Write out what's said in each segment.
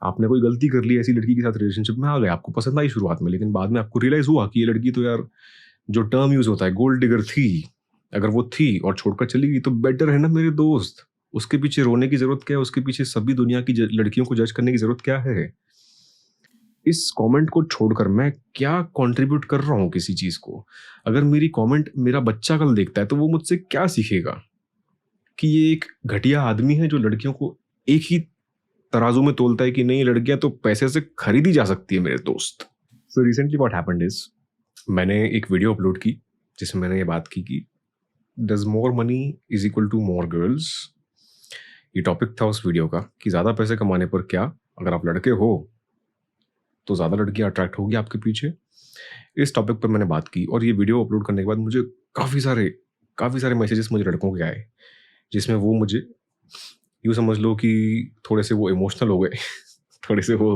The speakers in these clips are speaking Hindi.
आपने कोई गलती कर ली, ऐसी लड़की के साथ रिलेशनशिप में आ गए, आपको पसंद आई शुरुआत में, लेकिन बाद में आपको रियलाइज हुआ कि ये लड़की तो यार, जो टर्म यूज होता है, गोल्ड डिगर थी। अगर वो थी और छोड़कर चली गई तो बेटर है ना मेरे दोस्त। उसके पीछे रोने की जरूरत क्या है? उसके पीछे सभी दुनिया की लड़कियों को जज करने की जरूरत क्या है? इस कमेंट को छोड़कर मैं क्या कंट्रीब्यूट कर रहा हूँ किसी चीज को? अगर मेरी कमेंट मेरा बच्चा कल देखता है तो वो मुझसे क्या सीखेगा? कि ये एक घटिया आदमी है जो लड़कियों को एक ही तराजू में तोलता है कि नहीं, लड़कियां तो पैसे से खरीदी जा सकती है मेरे दोस्त। So recently what happened is, मैंने एक वीडियो अपलोड की जिसमें मैंने ये बात की कि does more money is equal to more girls. ये टॉपिक था उस वीडियो का कि ज़्यादा पैसे कमाने पर क्या, अगर आप लड़के हो तो ज़्यादा लड़कियां अट्रैक्ट होगी आपके पीछे। इस टॉपिक पर मैंने बात की और ये वीडियो अपलोड करने के बाद मुझे काफ़ी सारे मैसेजेस मुझे लड़कों के आए, जिसमें वो मुझे यूँ समझ लो कि थोड़े से वो इमोशनल हो गए थोड़े से वो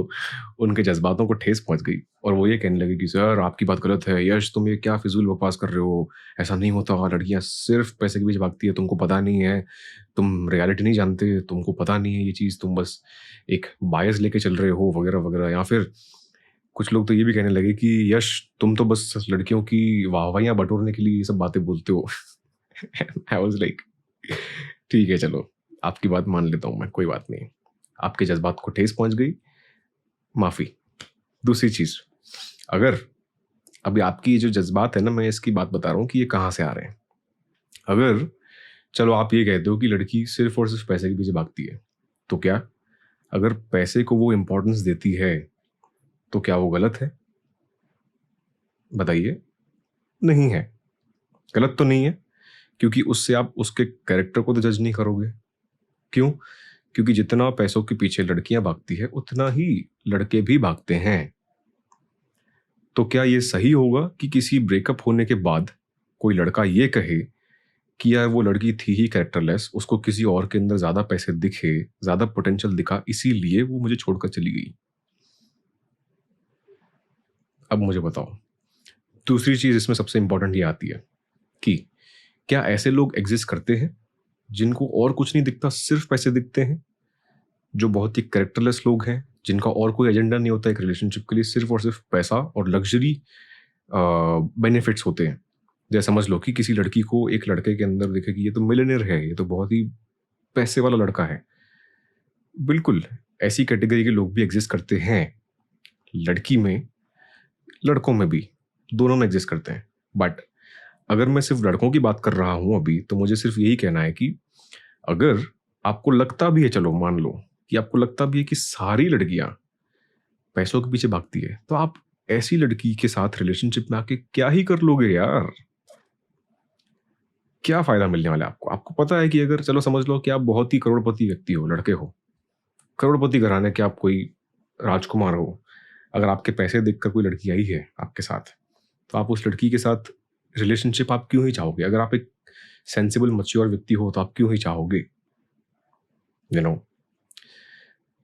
उनके जज्बातों को ठेस पहुंच गई और वो ये कहने लगे कि सर आपकी बात गलत है, यश तुम ये क्या फिजूल बकवास कर रहे हो, ऐसा नहीं होता, लड़कियां सिर्फ पैसे के पीछे भागती है, तुमको पता नहीं है, तुम रियलिटी नहीं जानते, तुमको पता नहीं है ये चीज़, तुम बस एक बायस लेके चल रहे हो वगैरह वगैरह। या फिर कुछ लोग तो ये भी कहने लगे कि यश तुम तो बस लड़कियों की वाहवाहियां बटोरने के लिए ये सब बातें बोलते हो। आई वाज लाइक ठीक है चलो, आपकी बात मान लेता हूँ मैं, कोई बात नहीं, आपके जज्बात को ठेस पहुंच गई, माफ़ी। दूसरी चीज़, अगर अभी आपकी ये जो जज्बात है ना, मैं इसकी बात बता रहा हूँ कि ये कहाँ से आ रहे हैं। अगर चलो आप ये कहते हो कि लड़की सिर्फ और सिर्फ पैसे के पीछे भागती है, तो क्या अगर पैसे को वो इम्पोर्टेंस देती है तो क्या वो गलत है? बताइए। नहीं है, गलत तो नहीं है, क्योंकि उससे आप उसके कैरेक्टर को तो जज नहीं करोगे। क्यों? क्योंकि जितना पैसों के पीछे लड़कियां भागती है उतना ही लड़के भी भागते हैं। तो क्या ये सही होगा कि किसी ब्रेकअप होने के बाद कोई लड़का ये कहे कि यार वो लड़की थी ही कैरेक्टरलेस, उसको किसी और के अंदर ज्यादा पैसे दिखे, ज्यादा पोटेंशियल दिखा, इसीलिए वो मुझे छोड़कर चली गई? अब मुझे बताओ, दूसरी चीज इसमें सबसे इंपॉर्टेंट ये आती है कि क्या ऐसे लोग एग्जिस्ट करते हैं जिनको और कुछ नहीं दिखता, सिर्फ पैसे दिखते हैं, जो बहुत ही कैरेक्टरलेस लोग हैं, जिनका और कोई एजेंडा नहीं होता एक रिलेशनशिप के लिए, सिर्फ और सिर्फ पैसा और लग्जरी बेनिफिट्स होते हैं? जैसे समझ लो कि किसी लड़की को एक लड़के के अंदर दिखे कि ये तो मिलियनेयर है, ये तो बहुत ही पैसे वाला लड़का है। बिल्कुल ऐसी कैटेगरी के लोग भी एग्जिस्ट करते हैं, लड़की में, लड़कों में भी, दोनों में एग्जिस्ट करते हैं। बट अगर मैं सिर्फ लड़कों की बात कर रहा हूं अभी, तो मुझे सिर्फ यही कहना है कि अगर आपको लगता भी है, चलो मान लो कि आपको लगता भी है कि सारी लड़कियां पैसों के पीछे भागती है, तो आप ऐसी लड़की के साथ रिलेशनशिप में आके क्या ही कर लोगे यार? क्या फायदा मिलने वाला है आपको? आपको पता है कि अगर चलो समझ लो कि आप बहुत ही करोड़पति व्यक्ति हो, लड़के हो, करोड़पति घराने के, आप कोई राजकुमार हो, अगर आपके पैसे देखकर कोई लड़की आई है आपके साथ, तो आप उस लड़की के साथ रिलेशनशिप आप क्यों ही चाहोगे? अगर आप एक सेंसिबल मैच्योर व्यक्ति हो तो आप क्यों ही चाहोगे? यू नो,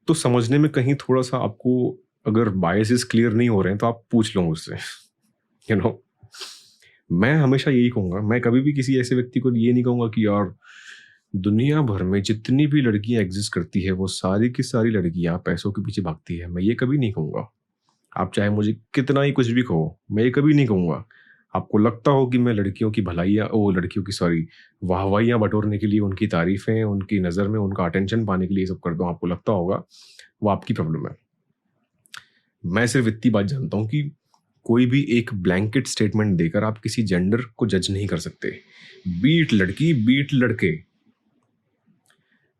तो समझने में कहीं थोड़ा सा आपको अगर बायसेस क्लियर नहीं हो रहे हैं तो आप पूछ लो मुझसे। यू नो, मैं हमेशा यही कहूंगा, मैं कभी भी किसी ऐसे व्यक्ति को ये नहीं कहूंगा कि यार दुनिया भर में जितनी भी लड़कियां एग्जिस्ट करती है वो सारी की सारी लड़कियां पैसों के पीछे भागती है। मैं ये कभी नहीं कहूंगा। आप चाहे मुझे कितना ही कुछ भी कहो, मैं ये कभी नहीं कहूंगा। आपको लगता हो कि मैं लड़कियों की भलाइयाँ, ओ लड़कियों की सॉरी, वाहवाहियाँ बटोरने के लिए, उनकी तारीफें, उनकी नज़र में उनका अटेंशन पाने के लिए ये सब करता हूँ, आपको लगता होगा, वो आपकी प्रॉब्लम है। मैं सिर्फ इतनी बात जानता हूँ कि कोई भी एक ब्लैंकेट स्टेटमेंट देकर आप किसी जेंडर को जज नहीं कर सकते, बीट लड़की बीट लड़के।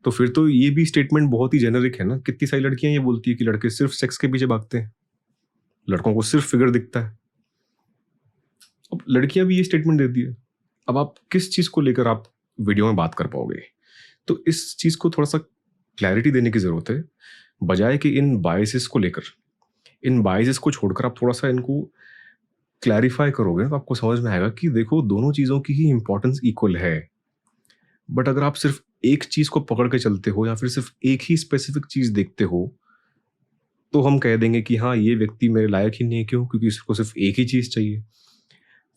तो फिर तो ये भी स्टेटमेंट बहुत ही जेनरिक है ना। कितनी सारी लड़कियां ये बोलती है कि लड़के सिर्फ सेक्स के पीछे भागते हैं, लड़कों को सिर्फ फिगर दिखता है। अब लड़कियां भी ये स्टेटमेंट देती है, अब आप किस चीज को लेकर आप वीडियो में बात कर पाओगे? तो इस चीज को थोड़ा सा क्लैरिटी देने की जरूरत है, बजाय कि इन बायसेस को लेकर, इन बायसेस को छोड़कर आप थोड़ा सा इनको क्लैरिफाई करोगे तो आपको समझ में आएगा कि देखो दोनों चीजों की ही इंपॉर्टेंस इक्वल है। बट अगर आप सिर्फ एक चीज को पकड़ के चलते हो या फिर सिर्फ एक ही स्पेसिफिक चीज देखते हो, तो हम कह देंगे कि हाँ ये व्यक्ति मेरे लायक ही नहीं है। क्यों? क्योंकि इसको सिर्फ एक ही चीज चाहिए।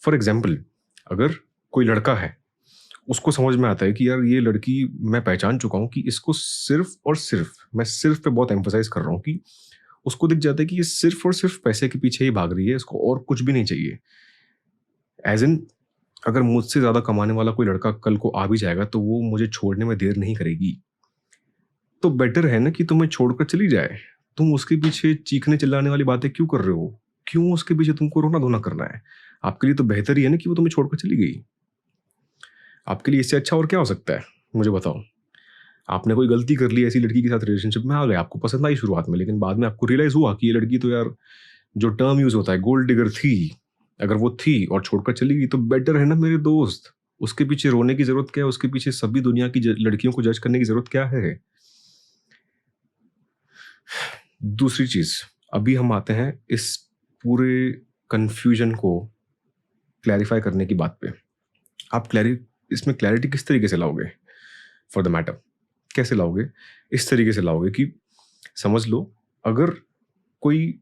फॉर एग्जाम्पल, अगर कोई लड़का है उसको समझ में आता है कि यार ये लड़की मैं पहचान चुका हूँ कि इसको सिर्फ और सिर्फ, मैं सिर्फ पे बहुत एम्फोसाइज कर रहा हूँ कि उसको दिख जाता है कि ये सिर्फ और सिर्फ पैसे के पीछे ही भाग रही है, इसको और कुछ भी नहीं चाहिए। एज इन, अगर मुझसे ज़्यादा कमाने वाला कोई लड़का कल को आ भी जाएगा तो वो मुझे छोड़ने में देर नहीं करेगी। तो बेटर है ना कि तुम्हें छोड़कर चली जाए। तुम उसके पीछे चीखने चिल्लाने वाली बातें क्यों कर रहे हो? क्यों उसके पीछे तुमको रोना धोना करना है? आपके लिए तो बेहतर ही है ना कि वो तुम्हें छोड़कर चली गई। आपके लिए इससे अच्छा और क्या हो सकता है, मुझे बताओ। आपने कोई गलती कर ली, ऐसी लड़की के साथ रिलेशनशिप में आ गए, आपको पसंद आई शुरुआत में, लेकिन बाद में आपको रियलाइज हुआ कि ये लड़की तो यार, जो टर्म यूज होता है, गोल्ड डिगर थी। अगर वो थी और छोड़कर चली गई तो बेटर है ना मेरे दोस्त। उसके पीछे रोने की जरूरत क्या है? उसके पीछे सभी दुनिया की लड़कियों को जज करने की जरूरत क्या है? दूसरी चीज, अभी हम आते हैं इस पूरे कंफ्यूजन को क्लैरिफाई करने की बात पे। आप इसमें क्लैरिटी किस तरीके से लाओगे? फॉर द मैटर, कैसे लाओगे? इस तरीके से लाओगे कि समझ लो, अगर कोई,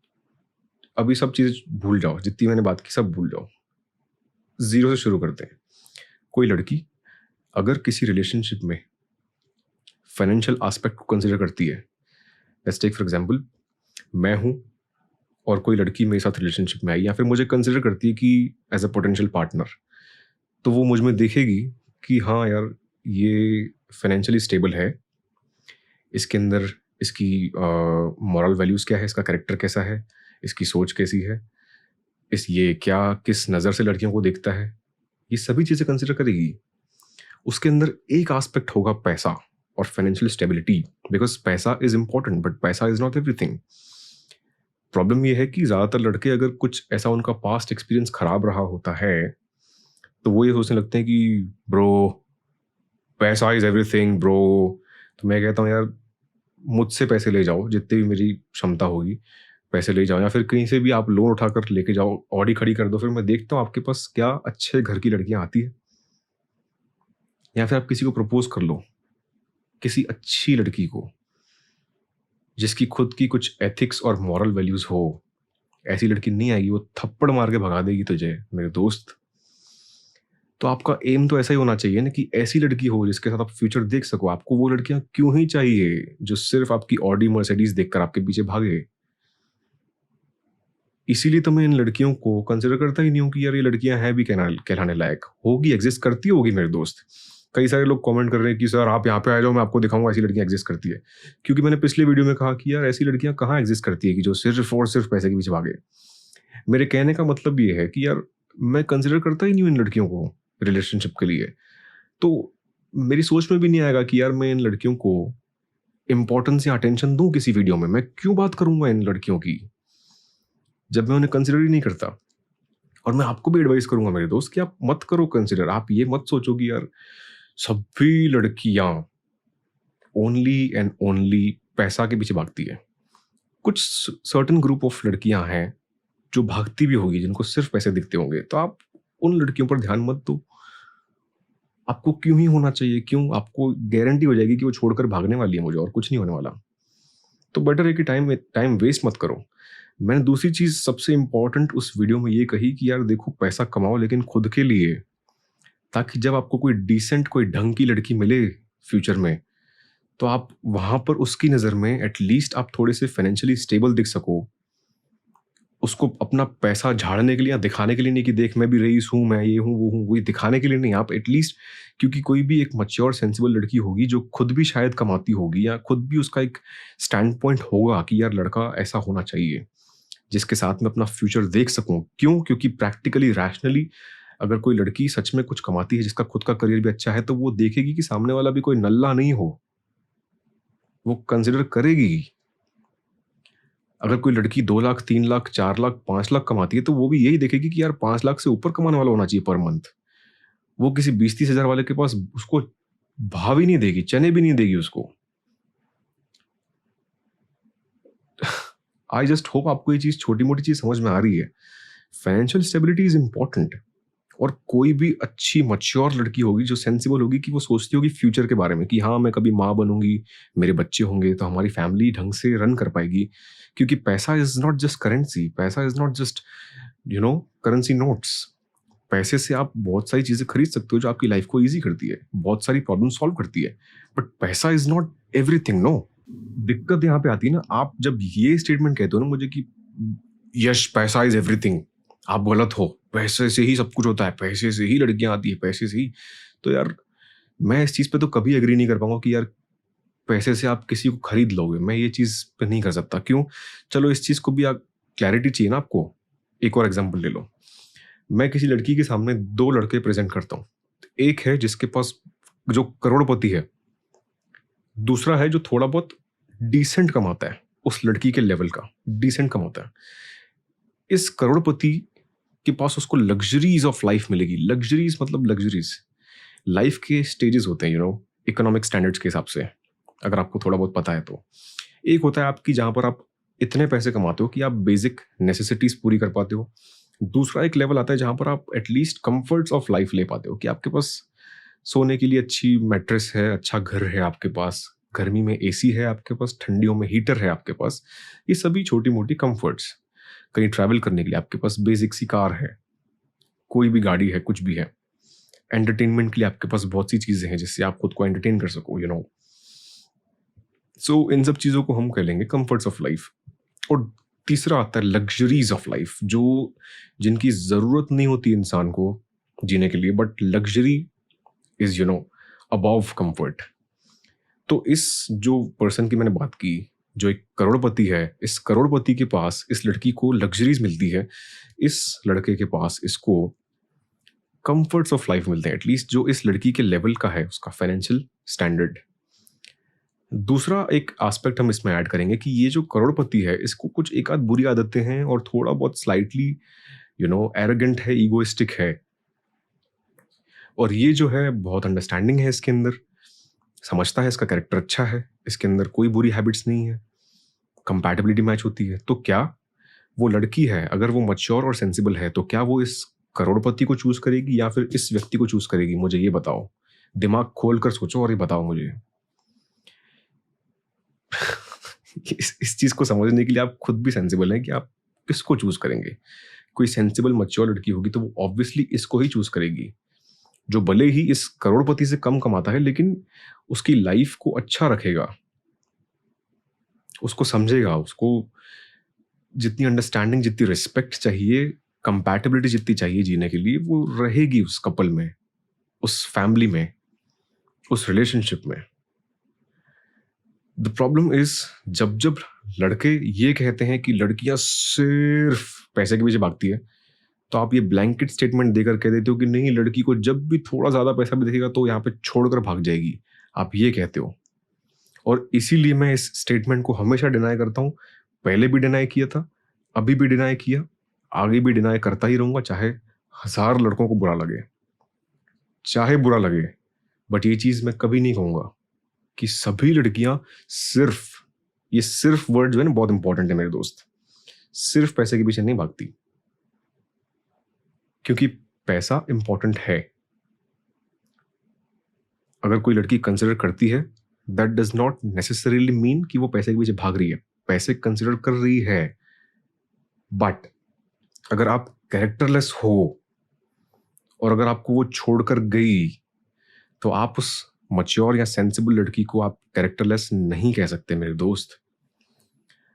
अभी सब चीजें भूल जाओ, जितनी मैंने बात की सब भूल जाओ, जीरो से शुरू करते हैं। कोई लड़की अगर किसी रिलेशनशिप में फाइनेंशियल एस्पेक्ट को कंसिडर करती है, लेट्स टेक फॉर एग्जांपल, मैं हूं और कोई लड़की मेरे साथ रिलेशनशिप में आई, या फिर मुझे कंसिडर करती है कि एज अ पोटेंशियल पार्टनर, तो वो मुझ में देखेगी कि हाँ यार, ये फाइनेंशियली स्टेबल है, इसके अंदर इसकी मॉरल वैल्यूज़ क्या है, इसका कैरेक्टर कैसा है, इसकी सोच कैसी है, ये क्या, किस नज़र से लड़कियों को देखता है, ये सभी चीज़ें कंसिडर करेगी। उसके अंदर एक एस्पेक्ट होगा पैसा और फाइनेंशियल स्टेबिलिटी, बिकॉज पैसा इज इंपॉर्टेंट, बट पैसा इज नॉट एवरीथिंग। प्रॉब्लम ये है कि ज़्यादातर लड़के, अगर कुछ ऐसा उनका पास्ट एक्सपीरियंस खराब रहा होता है, तो वो ये सोचने लगते हैं कि ब्रो, पैसा इज एवरीथिंग ब्रो। तो मैं कहता हूँ यार, मुझसे पैसे ले जाओ, जितनी भी मेरी क्षमता होगी पैसे ले जाओ, या फिर कहीं से भी आप लोन उठाकर लेके जाओ, ऑडी खड़ी कर दो, फिर मैं देखता हूँ आपके पास क्या अच्छे घर की लड़कियां आती है। या फिर आप किसी को प्रपोज कर लो, किसी अच्छी लड़की को जिसकी खुद की कुछ एथिक्स और मॉरल वैल्यूज हो। ऐसी लड़की नहीं आएगी, वो थप्पड़ मार के भगा देगी तुझे मेरे दोस्त। तो आपका एम तो ऐसा ही होना चाहिए ना कि ऐसी लड़की हो जिसके साथ आप फ्यूचर देख सको। आपको वो लड़कियां क्यों ही चाहिए जो सिर्फ आपकी ऑडी मर्सिडीज देखकर आपके पीछे भागे। इसीलिए तो मैं इन लड़कियों को कंसिडर करता ही नहीं हूँ कि यार ये लड़कियां हैं भी कहलाने लायक। होगी, एग्जिस्ट करती होगी मेरे दोस्त। कई सारे लोग कमेंट कर रहे हैं कि सर आप यहाँ पे आ जाओ, मैं आपको दिखाऊंगा ऐसी लड़कियां एग्जिस्ट करती है। क्योंकि मैंने पिछले वीडियो में कहा कि यार ऐसी लड़कियां कहाँ एग्जिस्ट करती है कि जो सिर्फ और सिर्फ पैसे के पीछे भागे। मेरे कहने का मतलब ये है कि यार मैं कंसिडर करता ही नहीं हूँ इन लड़कियों को रिलेशनशिप के लिए। तो मेरी सोच में भी नहीं आएगा कि यार मैं इन लड़कियों को इंपॉर्टेंस या अटेंशन दूं किसी वीडियो में। मैं क्यों बात करूंगा इन लड़कियों की जब मैं उन्हें कंसिडर ही नहीं करता। और मैं आपको भी एडवाइस करूंगा मेरे दोस्त कि आप मत करो कंसिडर। आप ये मत सोचो कि यार सभी लड़कियां ओनली एंड ओनली पैसा के पीछे भागती है। कुछ सर्टेन ग्रुप ऑफ लड़कियां हैं जो भागती भी होगी, जिनको सिर्फ पैसे दिखते होंगे। तो आप उन लड़कियों पर ध्यान मत दो। आपको क्यों ही होना चाहिए? क्यों? आपको गारंटी हो जाएगी कि वो छोड़कर भागने वाली है मुझे, और कुछ नहीं होने वाला। तो बेटर है कि टाइम वेस्ट मत करो। मैंने दूसरी चीज सबसे इंपॉर्टेंट उस वीडियो में ये कही कि यार देखो, पैसा कमाओ लेकिन खुद के लिए, ताकि जब आपको कोई डिसेंट, कोई ढंग की लड़की मिले फ्यूचर में, तो आप वहां पर उसकी नजर में एटलीस्ट आप थोड़े से फाइनेंशियली स्टेबल दिख सको। उसको अपना पैसा झाड़ने के लिए या दिखाने के लिए नहीं कि देख मैं भी रईस हूँ, मैं ये हूँ वो हूँ, वही दिखाने के लिए नहीं। आप एटलीस्ट, क्योंकि कोई भी एक मैच्योर सेंसिबल लड़की होगी जो खुद भी शायद कमाती होगी, या खुद भी उसका एक स्टैंड पॉइंट होगा कि यार लड़का ऐसा होना चाहिए जिसके साथ मैं अपना फ्यूचर देख सकूं। क्यों? क्योंकि प्रैक्टिकली, रैशनली, अगर कोई लड़की सच में कुछ कमाती है, जिसका खुद का करियर भी अच्छा है, तो वो देखेगी कि सामने वाला भी कोई नल्ला नहीं हो, वो कंसिडर करेगी। अगर कोई लड़की 2 लाख, 3 लाख, 4 लाख, 5 लाख कमाती है, तो वो भी यही देखेगी कि यार 5 लाख से ऊपर कमाने वाला होना चाहिए पर मंथ। वो किसी 20-30 हजार वाले के पास उसको भाव ही नहीं देगी, चने भी नहीं देगी उसको। आई जस्ट होप आपको ये चीज, छोटी मोटी चीज समझ में आ रही है। Financial stability is important. और कोई भी अच्छी मैच्योर लड़की होगी जो सेंसिबल होगी, कि वो सोचती होगी फ्यूचर के बारे में कि हाँ मैं कभी माँ बनूंगी, मेरे बच्चे होंगे, तो हमारी फैमिली ढंग से रन कर पाएगी। क्योंकि पैसा इज नॉट जस्ट करेंसी, पैसा is not just currency notes. पैसे से आप बहुत सारी चीज़ें खरीद सकते हो जो आपकी लाइफ को ईज़ी करती है, बहुत सारी प्रॉब्लम सॉल्व करती है, बट पैसा इज़ नॉट एवरीथिंग, नो। दिक्कत यहाँ पे आती है ना, आप जब ये स्टेटमेंट कहते हो ना मुझे कि यस पैसा इज़ एवरीथिंग, आप गलत हो, पैसे से ही सब कुछ होता है, पैसे से ही लड़कियाँ आती है, पैसे से ही, तो यार मैं इस चीज़ पे तो कभी एग्री नहीं कर पाऊँगा कि यार पैसे से आप किसी को खरीद लोगे, मैं ये चीज़ पे नहीं कर सकता। क्यों? चलो इस चीज़ को भी आप क्लैरिटी चाहिए ना आपको। एक और एग्जांपल ले लो। मैं किसी लड़की के सामने 2 लड़के प्रेज़ेंट करता हूँ। एक है जिसके पास जो करोड़पति है, दूसरा है जो थोड़ा बहुत डिसेंट कमाता है, उस लड़की के लेवल का, डिसेंट कमाता है। इस करोड़पति के पास उसको लग्ज़रीज़ ऑफ लाइफ़ मिलेगी। लग्ज़रीज़ मतलब लग्ज़रीज़। लाइफ़ के स्टेजेस होते हैं, इकोनॉमिक स्टैंडर्ड्स के हिसाब से, अगर आपको थोड़ा बहुत पता है तो। एक होता है आपकी जहाँ पर आप इतने पैसे कमाते हो कि आप बेसिक नेसेसिटीज़ पूरी कर पाते हो। दूसरा एक लेवल आता है जहाँ पर आप एटलीस्ट कम्फर्ट्स ऑफ लाइफ़ ले पाते हो कि आपके पास सोने के लिए अच्छी मैट्रेस है, अच्छा घर है आपके पास, गर्मी में एसी है आपके पास, ठंडियों में हीटर है आपके पास। ये सभी छोटी-मोटी कम्फर्ट्स। कहीं ट्रैवल करने के लिए आपके पास बेसिक सी कार है, कोई भी गाड़ी है, कुछ भी है। एंटरटेनमेंट के लिए आपके पास बहुत सी चीज़ें हैं जिससे आप खुद को एंटरटेन कर सको। सो इन सब चीज़ों को हम कह लेंगे कंफर्ट्स ऑफ लाइफ। और तीसरा आता है लग्जरीज ऑफ लाइफ, जो जिनकी ज़रूरत नहीं होती इंसान को जीने के लिए, but luxury is above comfort. तो इस जो पर्सन की मैंने बात की, जो एक करोड़पति है, इस करोड़पति के पास इस लड़की को लग्जरीज मिलती है, इस लड़के के पास इसको कंफर्ट्स ऑफ लाइफ मिलते हैं, एटलीस्ट जो इस लड़की के लेवल का है, उसका फाइनेंशियल स्टैंडर्ड। दूसरा एक एस्पेक्ट हम इसमें ऐड करेंगे कि ये जो करोड़पति है, इसको कुछ एक आध बुरी आदतें हैं और थोड़ा बहुत स्लाइटली एरोगेंट है, ईगोइस्टिक है। और ये जो है बहुत अंडरस्टैंडिंग है इसके अंदर, समझता है, इसका कैरेक्टर अच्छा है, इसके अंदर कोई बुरी हैबिट्स नहीं है, कंपैटिबिलिटी मैच होती है। तो क्या वो लड़की है, अगर वो मैच्योर और सेंसिबल है, तो क्या वो इस करोड़पति को चूज करेगी या फिर इस व्यक्ति को चूज करेगी? मुझे ये बताओ, दिमाग खोल कर सोचो और ये बताओ मुझे। इस चीज को समझने के लिए आप खुद भी सेंसिबल हैं कि आप किसको चूज करेंगे। कोई सेंसिबल मैच्योर लड़की होगी तो वो ऑब्वियसली इसको ही चूज करेगी, जो भले ही इस करोड़पति से कम कमाता है लेकिन उसकी लाइफ को अच्छा रखेगा, उसको समझेगा, उसको जितनी अंडरस्टैंडिंग, जितनी रिस्पेक्ट चाहिए, कंपैटिबिलिटी जितनी चाहिए जीने के लिए, वो रहेगी उस कपल में, उस फैमिली में, उस रिलेशनशिप में। द प्रॉब्लम इज जब जब लड़के ये कहते हैं कि लड़कियां सिर्फ पैसे के पीछे भागती है, तो आप ये ब्लैंकेट स्टेटमेंट देकर कह देते हो कि नहीं, लड़की को जब भी थोड़ा ज़्यादा पैसा भी दिखेगा तो यहाँ पे छोड़कर भाग जाएगी, आप ये कहते हो। और इसीलिए मैं इस स्टेटमेंट को हमेशा डिनाई करता हूँ। पहले भी डिनाई किया था, अभी भी डिनाई किया, आगे भी डिनाई करता ही रहूँगा, चाहे 1000 लड़कों को बुरा लगे, चाहे बुरा लगे। बट ये चीज़ मैं कभी नहीं कहूँगा कि सभी लड़कियां सिर्फ, ये सिर्फ वर्ड जो है ना बहुत इंपॉर्टेंट है मेरे दोस्त, सिर्फ पैसे के पीछे नहीं भागती, क्योंकि पैसा इंपॉर्टेंट है। अगर कोई लड़की कंसिडर करती है, that does not necessarily mean कि वो पैसे के पीछे भाग रही है। पैसे कंसिडर कर रही है, बट अगर आप कैरेक्टरलेस हो और अगर आपको वो छोड़कर गई, तो आप उस मैच्योर या सेंसिबल लड़की को आप कैरेक्टरलेस नहीं कह सकते मेरे दोस्त।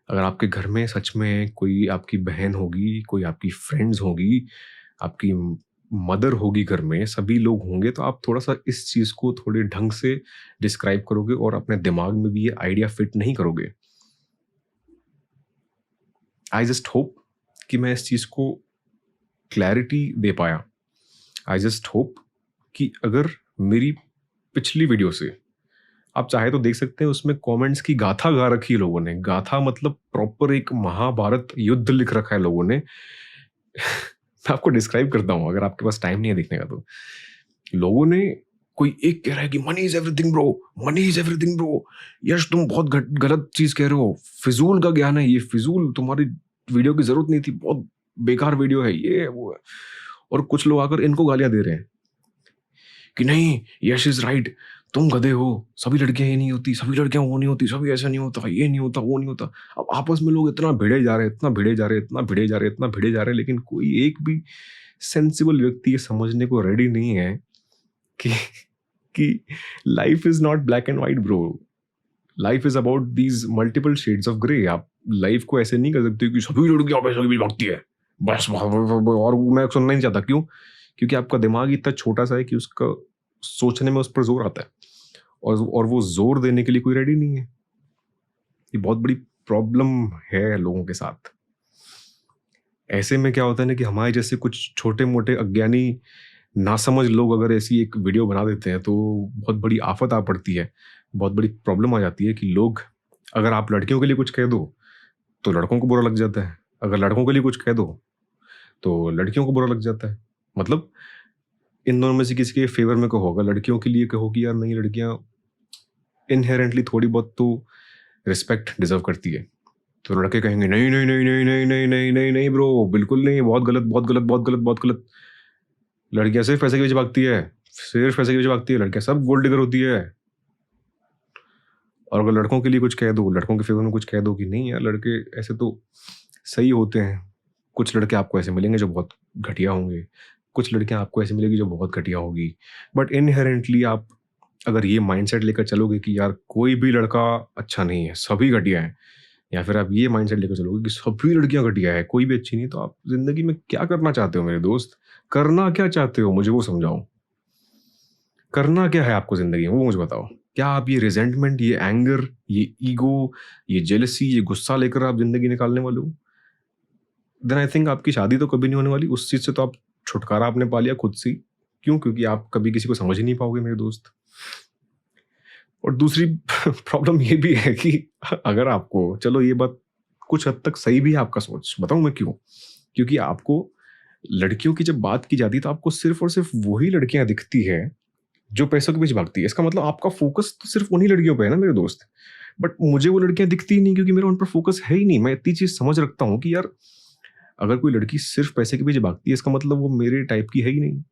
अगर आपके घर में सच में कोई आपकी बहन होगी, कोई आपकी फ्रेंड्स होगी, आपकी मदर होगी, घर में सभी लोग होंगे, तो आप थोड़ा सा इस चीज़ को थोड़े ढंग से डिस्क्राइब करोगे और अपने दिमाग में भी ये आइडिया फिट नहीं करोगे। आई जस्ट होप कि मैं इस चीज़ को क्लैरिटी दे पाया। आई जस्ट होप कि अगर मेरी पिछली वीडियो से आप चाहे तो देख सकते हैं, उसमें कमेंट्स की गाथा गा रखी है लोगों ने। गाथा मतलब प्रॉपर एक महाभारत युद्ध लिख रखा है लोगों ने। मैं आपको डिस्क्राइब करता हूँ, अगर आपके पास टाइम नहीं है देखने का तो। लोगों ने, कोई एक कह रहा है कि money is everything bro, money is everything bro, Yash तुम बहुत गलत चीज कह रहे हो, फिजूल का ज्ञान है ये, फिजूल, तुम्हारी वीडियो की जरूरत नहीं थी, बहुत बेकार वीडियो है ये वो है। और कुछ लोग आकर इनको गालियां दे रहे हैं कि नहीं, यश इज राइट, तुम गधे हो, सभी लड़कियां ये नहीं होती, सभी लड़कियां वो नहीं होती, सभी ऐसा नहीं होता, ये नहीं होता, वो नहीं होता। अब आपस में लोग इतना भिड़े जा रहे हैं, इतना भिड़े जा रहे हैं, इतना भिड़े जा रहे हैं, इतना भिड़े जा रहे हैं, लेकिन कोई एक भी सेंसिबल व्यक्ति ये समझने को रेडी नहीं है कि कि life is not black and white bro. Life is about these multiple shades of grey. आप लाइफ को ऐसे नहीं कर सकते कि सभी लड़कियां पैसों के बीच भागती है बस, और मैं सुनना नहीं चाहता। क्यों? क्योंकि आपका दिमाग इतना छोटा सा है कि उसका सोचने में उस पर जोर आता है, और वो जोर देने के लिए कोई रेडी नहीं है। ये बहुत बड़ी प्रॉब्लम है लोगों के साथ। ऐसे में क्या होता है ना कि हमारे जैसे कुछ छोटे मोटे अज्ञानी नासमझ लोग अगर ऐसी एक वीडियो बना देते हैं तो बहुत बड़ी आफत आ पड़ती है, बहुत बड़ी प्रॉब्लम आ जाती है कि लोग, अगर आप लड़कियों के लिए कुछ कह दो तो लड़कों को बुरा लग जाता है, अगर लड़कों के लिए कुछ कह दो तो लड़कियों को बुरा लग जाता है। मतलब इन दोनों में से किसी के फेवर में कहो। अगर लड़कियों के लिए कहो कि यार नहीं, लड़कियां इनहेरेंटली थोड़ी बहुत तो रिस्पेक्ट डिजर्व करती है, तो लड़के कहेंगे नहीं नहीं नहीं नहीं नहीं नहीं नहीं नहीं नहीं ब्रो, बिल्कुल नहीं, बहुत गलत बहुत गलत बहुत गलत बहुत गलत। लड़कियां सिर्फ पैसे के पीछे भागती है, सिर्फ पैसे के पीछे भागती है, लड़कियां सब गोल्ड डिगर होती है। और अगर लड़कों के लिए कुछ कह दो, लड़कों के फेवर में कुछ कह दो कि नहीं यार लड़के ऐसे तो सही होते हैं, कुछ लड़के आपको ऐसे मिलेंगे जो बहुत घटिया होंगे, कुछ लड़कियां आपको ऐसे मिलेगी जो बहुत घटिया होगी, बट इनहेरेंटली आप अगर ये माइंडसेट लेकर चलोगे कि यार कोई भी लड़का अच्छा नहीं है, सभी घटिया हैं, या फिर आप ये माइंडसेट लेकर चलोगे कि सभी लड़कियां घटिया है, कोई भी अच्छी नहीं, तो आप जिंदगी में क्या करना चाहते हो मेरे दोस्त? करना क्या चाहते हो, मुझे वो समझाओ। करना क्या है आपको जिंदगी में, वो मुझे बताओ। क्या आप ये रिजेंटमेंट, ये एंगर, ये ईगो, ये जेलसी, ये गुस्सा लेकर आप जिंदगी निकालने वाले हो? देन आई थिंक आपकी शादी तो कभी नहीं होने वाली। उस चीज से तो आप छुटकारा आपने पा लिया खुद से। क्यों? क्योंकि आप कभी किसी को समझ ही नहीं पाओगे मेरे दोस्त। और दूसरी प्रॉब्लम ये भी है कि अगर आपको, चलो ये बात कुछ हद तक सही भी है आपका सोच, बताऊं मैं क्यों? क्योंकि आपको लड़कियों की जब बात की जाती है तो आपको सिर्फ और सिर्फ वही लड़कियां दिखती है जो पैसों के पीछे भागती है। इसका मतलब आपका फोकस तो सिर्फ उन्हीं लड़कियों पे है ना मेरे दोस्त। बट मुझे वो लड़कियां दिखती ही नहीं, क्योंकि मेरा उन पर फोकस है ही नहीं। मैं इतनी चीज समझ रखता हूँ कि यार अगर कोई लड़की सिर्फ पैसे के पीछे भागती है, इसका मतलब वो मेरे टाइप की है ही नहीं।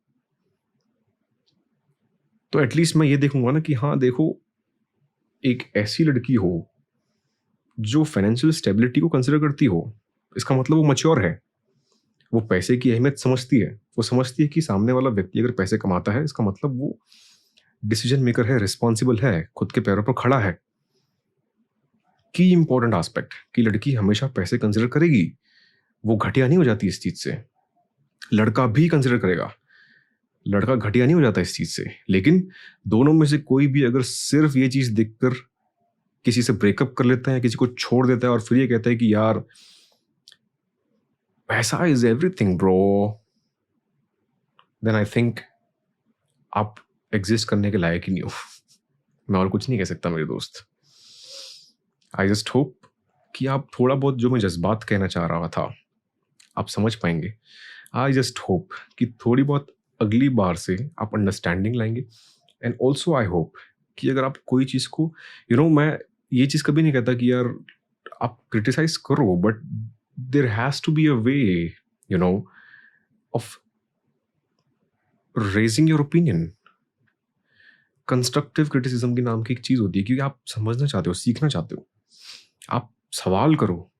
तो एटलीस्ट मैं ये देखूंगा ना कि हाँ देखो, एक ऐसी लड़की हो जो फाइनेंशियल स्टेबिलिटी को कंसिडर करती हो, इसका मतलब वो मैच्योर है, वो पैसे की अहमियत समझती है, वो समझती है कि सामने वाला व्यक्ति अगर पैसे कमाता है, इसका मतलब वो डिसीजन मेकर है, रिस्पॉन्सिबल है, खुद के पैरों पर खड़ा है। की इंपॉर्टेंट एस्पेक्ट कि लड़की हमेशा पैसे कंसिडर करेगी, वो घटिया नहीं हो जाती इस चीज से। लड़का भी कंसिडर करेगा, लड़का घटिया नहीं हो जाता इस चीज से। लेकिन दोनों में से कोई भी अगर सिर्फ ये चीज देखकर किसी से ब्रेकअप कर लेता है, किसी को छोड़ देता है और फिर ये कहता है कि यार पैसा is everything bro, then I think आप एग्जिस्ट करने के लायक ही नहीं हो। मैं और कुछ नहीं कह सकता मेरे दोस्त। आई जस्ट होप कि आप थोड़ा बहुत जो मैं जज्बात कहना चाह रहा था आप समझ पाएंगे। आई जस्ट होप कि थोड़ी बहुत अगली बार से आप अंडरस्टैंडिंग लाएंगे। एंड ऑल्सो आई होप कि अगर आप कोई चीज़ को मैं ये चीज़ कभी नहीं कहता कि यार आप क्रिटिसाइज करो, but there has to be a way of raising your opinion. Constructive criticism के नाम की एक चीज़ होती है, क्योंकि आप समझना चाहते हो, सीखना चाहते हो, आप सवाल करो,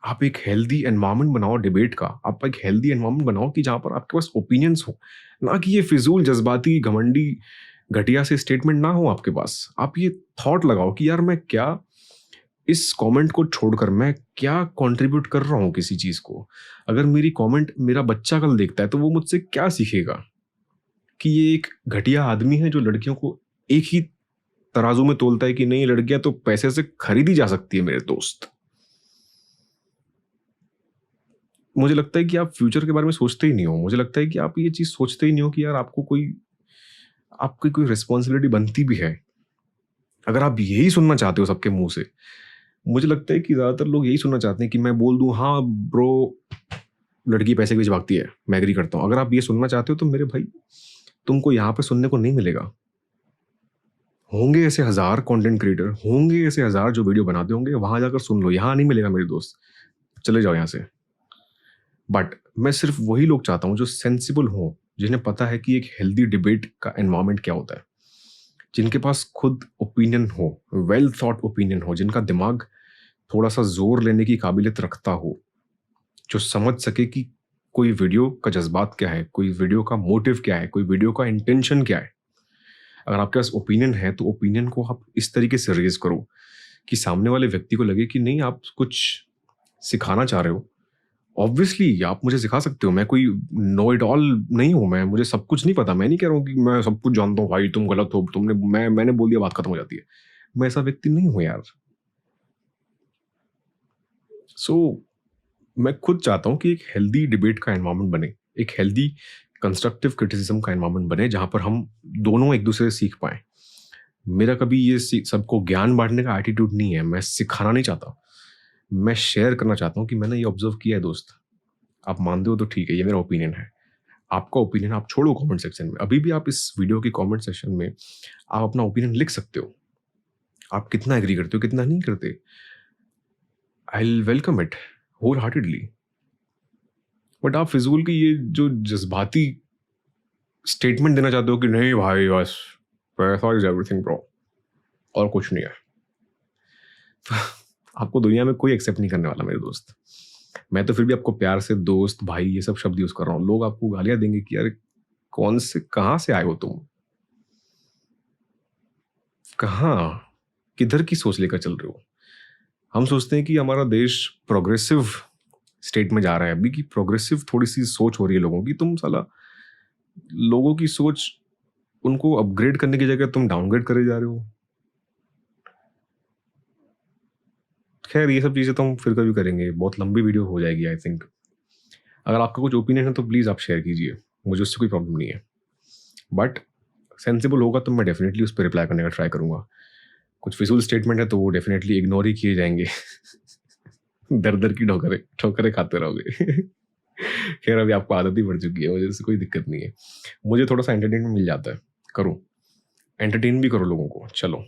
आप एक हेल्दी एनवायरनमेंट बनाओ डिबेट का। आप एक हेल्दी एनवायरनमेंट बनाओ कि जहाँ पर आपके पास ओपिनियंस हो, ना कि ये फिजूल जज्बाती घमंडी घटिया से स्टेटमेंट ना हो आपके पास। आप ये थॉट लगाओ कि यार मैं क्या इस कमेंट को छोड़कर मैं क्या कंट्रीब्यूट कर रहा हूँ किसी चीज़ को। अगर मेरी कमेंट मेरा बच्चा कल देखता है तो वो मुझसे क्या सीखेगा कि ये एक घटिया आदमी है जो लड़कियों को एक ही तराजू में तोलता है कि नहीं, लड़कियां तो पैसे से खरीदी जा सकती है मेरे दोस्त। मुझे लगता है कि आप फ्यूचर के बारे में सोचते ही नहीं हो। मुझे लगता है कि आप ये चीज़ सोचते ही नहीं हो कि यार आपकी कोई रिस्पॉन्सिबिलिटी बनती भी है। अगर आप यही सुनना चाहते हो सबके मुंह से, मुझे लगता है कि ज़्यादातर लोग यही सुनना चाहते हैं कि मैं बोल दूं हाँ ब्रो लड़की पैसे के पीछे भागती है, मैं एग्री करता हूँ। अगर आप ये सुनना चाहते हो तो मेरे भाई तुमको यहाँ पे सुनने को नहीं मिलेगा। होंगे ऐसे 1000 कंटेंट क्रिएटर, होंगे ऐसे 1000 जो वीडियो बनाते होंगे, वहां जाकर सुन लो, यहाँ नहीं मिलेगा मेरे दोस्त, चले जाओ यहाँ से। बट मैं सिर्फ वही लोग चाहता हूँ जो सेंसिबल हो, जिन्हें पता है कि एक हेल्दी डिबेट का एनवायरनमेंट क्या होता है, जिनके पास खुद ओपिनियन हो, वेल थॉट ओपिनियन हो, जिनका दिमाग थोड़ा सा जोर लेने की काबिलियत रखता हो, जो समझ सके कि कोई वीडियो का जज्बात क्या है, कोई वीडियो का मोटिव क्या है, कोई वीडियो का इंटेंशन क्या है। अगर आपके पास ओपिनियन है तो ओपिनियन को आप इस तरीके से रेज करो कि सामने वाले व्यक्ति को लगे कि नहीं, आप कुछ सिखाना चाह रहे हो। ऑब्वियसली आप मुझे सिखा सकते हो, मैं कोई नो इट ऑल नहीं हूँ, मैं मुझे सब कुछ नहीं पता। मैं नहीं कह रहा हूँ कि मैं सब कुछ जानता हूँ, भाई तुम गलत हो, मैंने बोल दिया, बात खत्म हो जाती है। मैं ऐसा व्यक्ति नहीं हूँ यार। सो मैं खुद चाहता हूँ कि एक हेल्दी डिबेट का एनवायरनमेंट बने, एक हेल्दी कंस्ट्रक्टिव क्रिटिसिज्म का एनवायरनमेंट बने, जहाँ पर हम दोनों एक दूसरे से सीख पाएँ। मेरा कभी ये सबको ज्ञान बाँटने का एटीट्यूड नहीं है, मैं सिखाना नहीं चाहता। मैं शेयर करना चाहता हूँ कि मैंने ये ऑब्ज़र्व किया है दोस्त। आप मानते हो तो ठीक है, ये मेरा ओपिनियन है। आपका ओपिनियन आप छोड़ो कमेंट सेक्शन में। अभी भी आप इस वीडियो के कमेंट सेक्शन में आप अपना ओपिनियन लिख सकते हो। आप कितना एग्री करते हो, कितना नहीं करते। I will welcome it wholeheartedly. But आप फिजूल की ये जो जज्बाती स्टेटमेंट देना चाहते हो कि नहीं भाई, बस पैसा इज एवरीथिंग ब्रो, और कुछ नहीं है, आपको दुनिया में कोई एक्सेप्ट नहीं करने वाला मेरे दोस्त। मैं तो फिर भी आपको प्यार से दोस्त, भाई, ये सब शब्द यूज कर रहा हूँ। लोग आपको गालियां देंगे कि यार कौन से, कहाँ से आए हो तुम, कहाँ, किधर की सोच लेकर चल रहे हो। हम सोचते हैं कि हमारा देश प्रोग्रेसिव स्टेट में जा रहा है अभी, कि प्रोग्रेसिव थोड़ी सी सोच हो रही है लोगों की। तुम साला लोगों की सोच, उनको अपग्रेड करने की जगह तुम डाउनग्रेड करे जा रहे हो। खैर ये सब चीज़ें तो हम फिर कभी करेंगे, बहुत लंबी वीडियो हो जाएगी आई थिंक। अगर आपका कुछ ओपिनियन है तो प्लीज़ आप शेयर कीजिए, मुझे उससे कोई प्रॉब्लम नहीं है। बट सेंसिबल होगा तो मैं डेफिनेटली उस पर रिप्लाई करने का ट्राई करूँगा। कुछ फिजूल स्टेटमेंट है तो वो डेफिनेटली इग्नोर ही किए जाएंगे। दर दर की ठोकरें खाते रहोगे। खैर अभी आपको आदत ही पड़ चुकी है, मुझे इससे कोई दिक्कत नहीं है। मुझे थोड़ा सा एंटरटेनमेंट मिल जाता है, करो, एंटरटेन भी करो लोगों को, चलो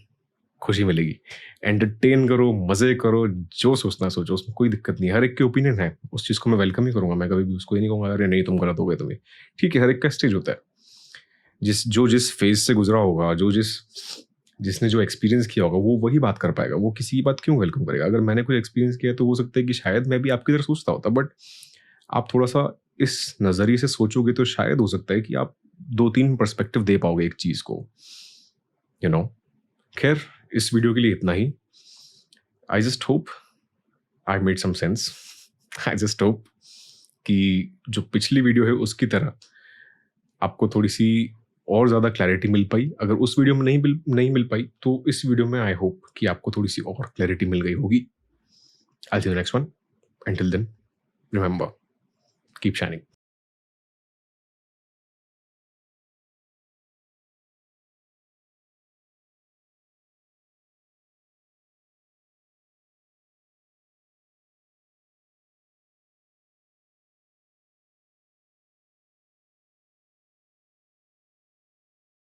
खुशी मिलेगी। एंटरटेन करो, मज़े करो, जो सोचना सोचो, उसमें कोई दिक्कत नहीं है। हर एक के ओपिनियन है, उस चीज़ को मैं वेलकम ही करूँगा। मैं कभी भी उसको ये नहीं कहूँगा अरे नहीं तुम गलत हो गए तुम्हें। ठीक है, हर एक का स्टेज होता है। जिस फेज से गुजरा होगा, जिसने जो एक्सपीरियंस किया होगा, वो वही बात कर पाएगा। वो किसी की बात क्यों वेलकम करेगा। अगर मैंने कोई एक्सपीरियंस किया तो हो सकता है कि शायद मैं भी आपकी तरह सोचता होता, बट आप थोड़ा सा इस नज़रिए से सोचोगे तो शायद हो सकता है कि आप 2-3 पर्सपेक्टिव दे पाओगे एक चीज़ को, यू नो। खैर इस वीडियो के लिए इतना ही। I just hope I made some sense. I just hope कि जो पिछली वीडियो है उसकी तरह आपको थोड़ी सी और ज़्यादा क्लैरिटी मिल पाई। अगर उस वीडियो में नहीं मिल पाई तो इस वीडियो में आई होप कि आपको थोड़ी सी और क्लैरिटी मिल गई होगी। I'll see you next one. Until then, remember, keep shining.